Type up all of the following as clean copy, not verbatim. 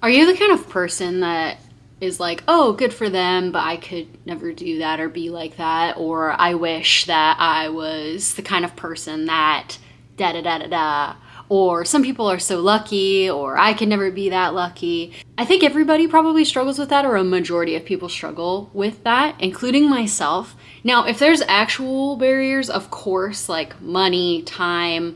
Are you the kind of person that is like, oh, good for them, but I could never do that or be like that? Or I wish that I was the kind of person that da da da da da. Or some people are so lucky, or I could never be that lucky. I think everybody probably struggles with that, or a majority of people struggle with that, including myself. Now, if there's actual barriers, of course, like money, time,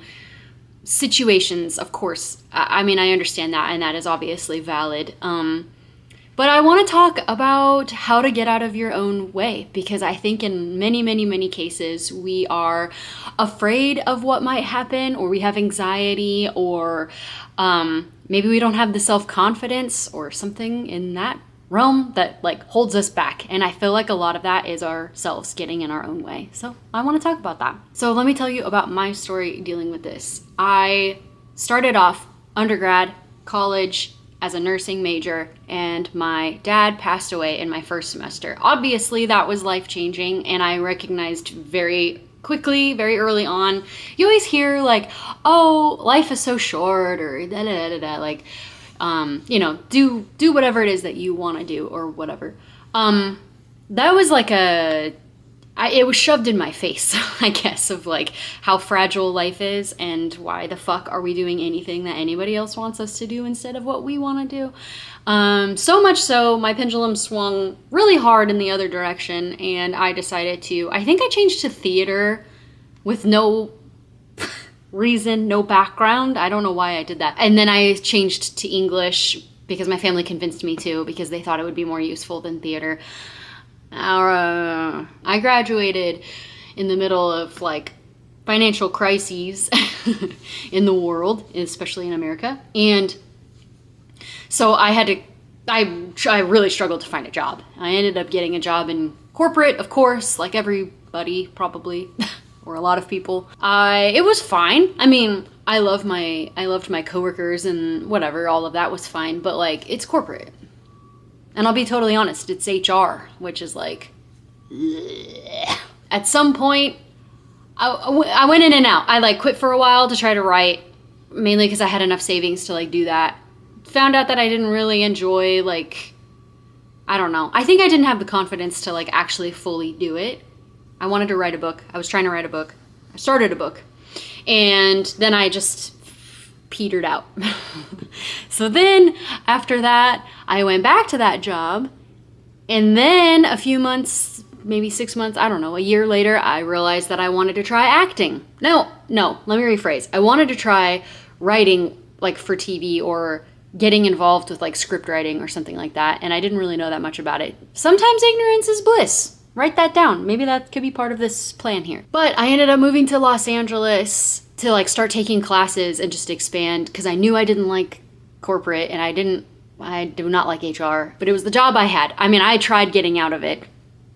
situations, of course. I mean, I understand that, and that is obviously valid. But I want to talk about how to get out of your own way, because I think in many, many, many cases we are afraid of what might happen, or we have anxiety, or maybe we don't have the self-confidence or something in that realm that like holds us back. And I feel like a lot of that is ourselves getting in our own way. So I want to talk about that. So let me tell you about my story dealing with this. I started off undergrad, college, as a nursing major, and my dad passed away in my first semester. Obviously, that was life-changing, and I recognized very quickly, very early on. You always hear like, oh, life is so short, or da da da da, like, you know, do whatever it is that you want to do, or whatever. That was like it was shoved in my face, I guess, of like how fragile life is and why the fuck are we doing anything that anybody else wants us to do instead of what we want to do. So much so, my pendulum swung really hard in the other direction, and I decided I think I changed to theater with no reason, no background. I don't know why I did that. And then I changed to English because my family convinced me to, because they thought it would be more useful than theater. I graduated in the middle of like financial crises in the world, especially in America. And so I really struggled to find a job. I ended up getting a job in corporate, of course, like everybody probably, or a lot of people. It was fine. I mean, I loved my coworkers and whatever, all of that was fine, but like, it's corporate. And I'll be totally honest, it's HR, which is like, bleh. At some point, I went in and out. I like quit for a while to try to write, mainly because I had enough savings to like do that. Found out that I didn't really enjoy, like, I don't know. I think I didn't have the confidence to like actually fully do it. I wanted to write a book. I was trying to write a book. I started a book. And then I just petered out. So then after that, I went back to that job, and then a few months, maybe 6 months, I don't know, a year later, I realized that I wanted to try acting. No, let me rephrase. I wanted to try writing like for TV, or getting involved with like script writing or something like that, and I didn't really know that much about it. Sometimes ignorance is bliss. Write that down. Maybe that could be part of this plan here. But I ended up moving to Los Angeles to like start taking classes and just expand, because I knew I didn't like corporate, and I do not like HR, but it was the job I had. I mean, I tried getting out of it.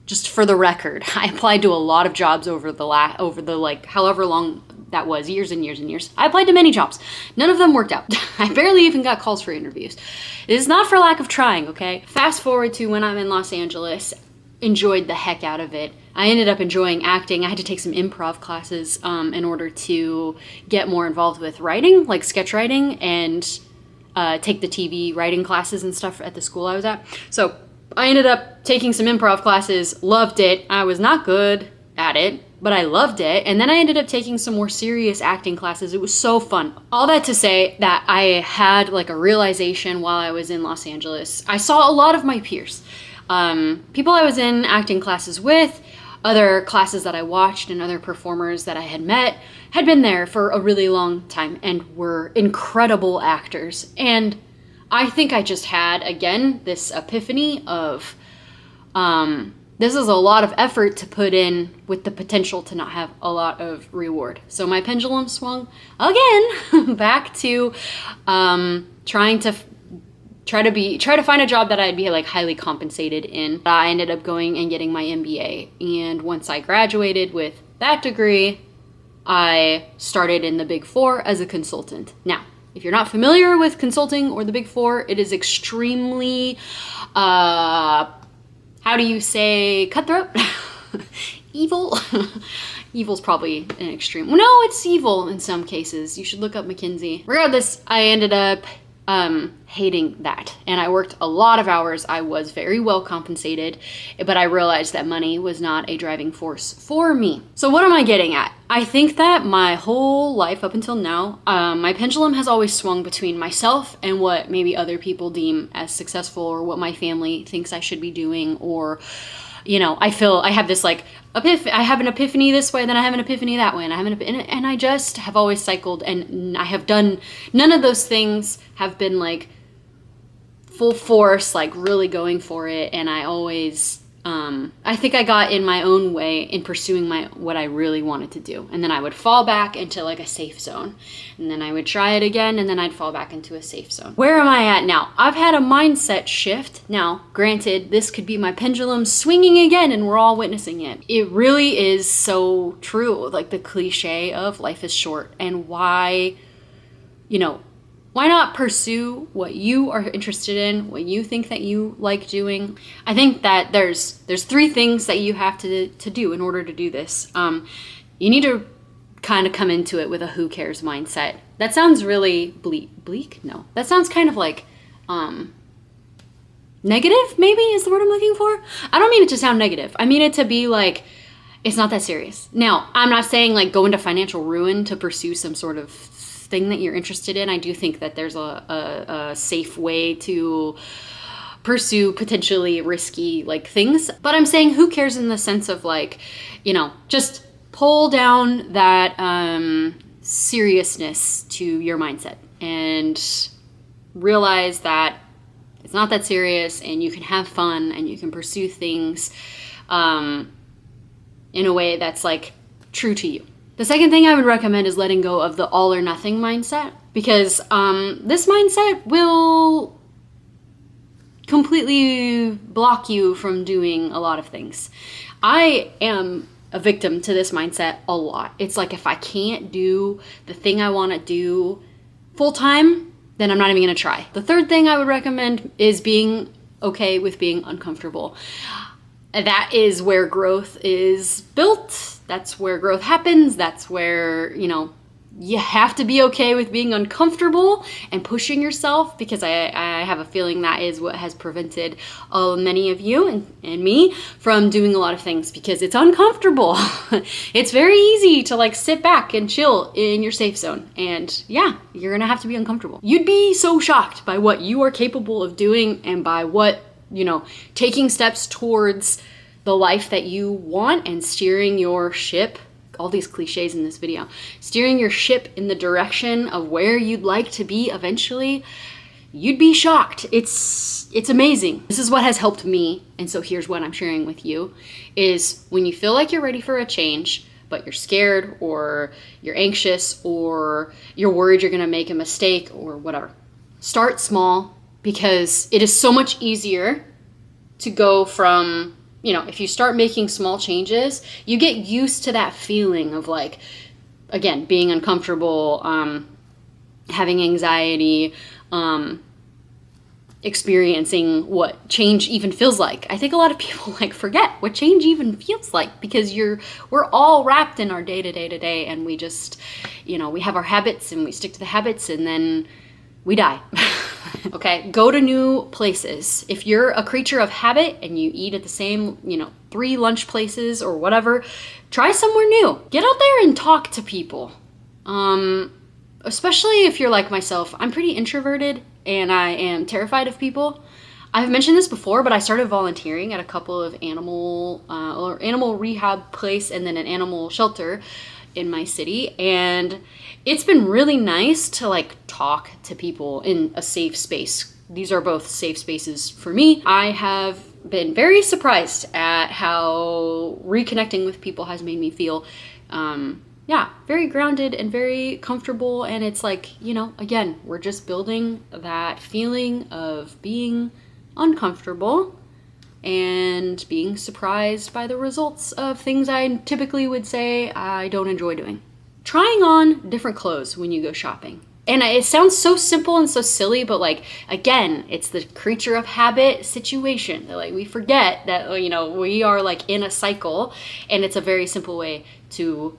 Just for the record, I applied to a lot of jobs over the like however long that was, years and years and years. I applied to many jobs. None of them worked out. I barely even got calls for interviews. It is not for lack of trying, okay? Fast forward to when I'm in Los Angeles. Enjoyed the heck out of it. I ended up enjoying acting. I had to take some improv classes in order to get more involved with writing, like sketch writing, and take the TV writing classes and stuff at the school I was at. So I ended up taking some improv classes, loved it. I was not good at it, but I loved it. And then I ended up taking some more serious acting classes. It was so fun. All that to say that I had like a realization while I was in Los Angeles. I saw a lot of my peers. People I was in acting classes with, other classes that I watched, and other performers that I had met had been there for a really long time and were incredible actors. And I think I just had, again, this epiphany of, this is a lot of effort to put in with the potential to not have a lot of reward. So my pendulum swung again back to try to find a job that I'd be like highly compensated in. I ended up going and getting my MBA. And once I graduated with that degree, I started in the Big Four as a consultant. Now, if you're not familiar with consulting or the Big Four, it is extremely, how do you say, cutthroat? Evil? Evil's probably an extreme. No, it's evil in some cases. You should look up McKinsey. Regardless, I ended up hating that. And I worked a lot of hours. I was very well compensated, but I realized that money was not a driving force for me. So what am I getting at? I think that my whole life up until now, my pendulum has always swung between myself and what maybe other people deem as successful, or what my family thinks I should be doing, or I feel I have this like I have an epiphany this way, then I have an epiphany that way, and and I just have always cycled, and I have done none of those things have been like full force, like really going for it. And I always I think I got in my own way in pursuing what I really wanted to do, and then I would fall back into like a safe zone, and then I would try it again, and then I'd fall back into a safe zone. Where am I at now? I've had a mindset shift. Now, granted, this could be my pendulum swinging again, and we're all witnessing it. It really is so true, like the cliche of life is short, and why not pursue what you are interested in, what you think that you like doing? I think that there's 3 things that you have to do in order to do this. You need to kind of come into it with a who cares mindset. That sounds really bleak? No. That sounds kind of like negative, maybe is the word I'm looking for. I don't mean it to sound negative. I mean it to be like, it's not that serious. Now, I'm not saying like go into financial ruin to pursue some sort of thing that you're interested in. I do think that there's a safe way to pursue potentially risky like things, but I'm saying who cares in the sense of like, just pull down that seriousness to your mindset and realize that it's not that serious, and you can have fun, and you can pursue things in a way that's like true to you. The second thing I would recommend is letting go of the all or nothing mindset, because this mindset will completely block you from doing a lot of things. I am a victim to this mindset a lot. It's like, if I can't do the thing I want to do full time, then I'm not even going to try. The third thing I would recommend is being okay with being uncomfortable. That is where growth is built. That's where growth happens. That's where, you have to be okay with being uncomfortable and pushing yourself, because I have a feeling that is what has prevented many of you and me from doing a lot of things, because it's uncomfortable. It's very easy to like sit back and chill in your safe zone. And yeah, you're gonna have to be uncomfortable. You'd be so shocked by what you are capable of doing, and by what, taking steps towards the life that you want and steering your ship, all these cliches in this video, steering your ship in the direction of where you'd like to be eventually, you'd be shocked. It's amazing. This is what has helped me. And so here's what I'm sharing with you is, when you feel like you're ready for a change, but you're scared, or you're anxious, or you're worried you're gonna make a mistake, or whatever, start small, because it is so much easier to go from, if you start making small changes, you get used to that feeling of like, again, being uncomfortable, having anxiety, experiencing what change even feels like. I think a lot of people like forget what change even feels like, because we're all wrapped in our day to day, and we just, we have our habits, and we stick to the habits, and then we die. Okay, go to new places. If you're a creature of habit and you eat at the same, 3 lunch places or whatever, try somewhere new. Get out there and talk to people. Especially if you're like myself. I'm pretty introverted, and I am terrified of people. I've mentioned this before, but I started volunteering at a couple of animal rehab place, and then an animal shelter in my city, and it's been really nice to like talk to people in a safe space. These are both safe spaces for me. I have been very surprised at how reconnecting with people has made me feel very grounded and very comfortable. And it's like, again, we're just building that feeling of being uncomfortable and being surprised by the results of things I typically would say I don't enjoy doing. Trying on different clothes when you go shopping. And it sounds so simple and so silly, but like, again, it's the creature of habit situation. Like, we forget that, we are like in a cycle, and it's a very simple way to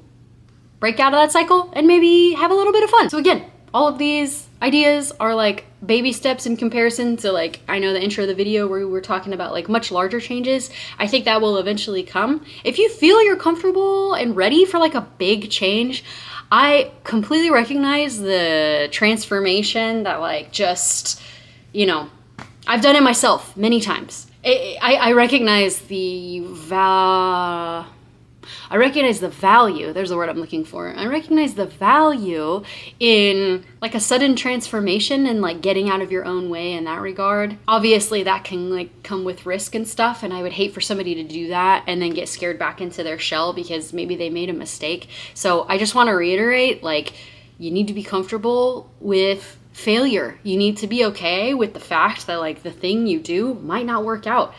break out of that cycle and maybe have a little bit of fun. So again, all of these ideas are like baby steps in comparison to, like, I know the intro of the video where we were talking about like much larger changes. I think that will eventually come. If you feel you're comfortable and ready for like a big change, I completely recognize the transformation that, like, just, you know, I've done it myself many times. I recognize I recognize the value, there's the word I'm looking for. I recognize the value in like a sudden transformation and like getting out of your own way in that regard. Obviously that can like come with risk and stuff, and I would hate for somebody to do that and then get scared back into their shell because maybe they made a mistake. So I just want to reiterate, like, you need to be comfortable with failure. You need to be okay with the fact that like the thing you do might not work out.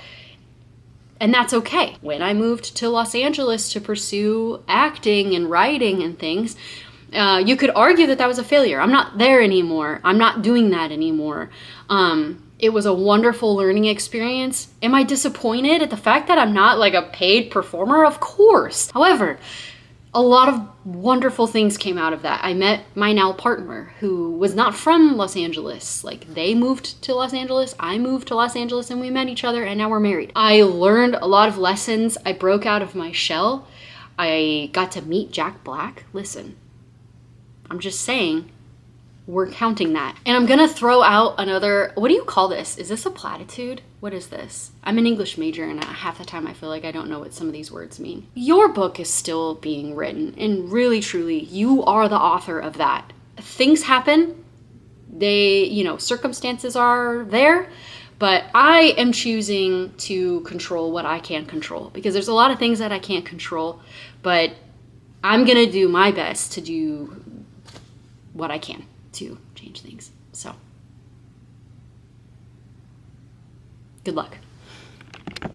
And that's okay. When I moved to Los Angeles to pursue acting and writing and things, you could argue that that was a failure. I'm not there anymore. I'm not doing that anymore. It was a wonderful learning experience. Am I disappointed at the fact that I'm not like a paid performer? Of course. However, a lot of wonderful things came out of that. I met my now partner, who was not from Los Angeles. Like, they moved to Los Angeles, I moved to Los Angeles, and we met each other, and now we're married. I learned a lot of lessons. I broke out of my shell. I got to meet Jack Black. Listen, I'm just saying, we're counting that. And I'm gonna throw out another, what do you call this? Is this a platitude? What is this? I'm an English major, and half the time I feel like I don't know what some of these words mean. Your book is still being written, and really, truly, you are the author of that. Things happen. Circumstances are there, but I am choosing to control what I can control, because there's a lot of things that I can't control, but I'm gonna do my best to do what I can to change things. So, good luck.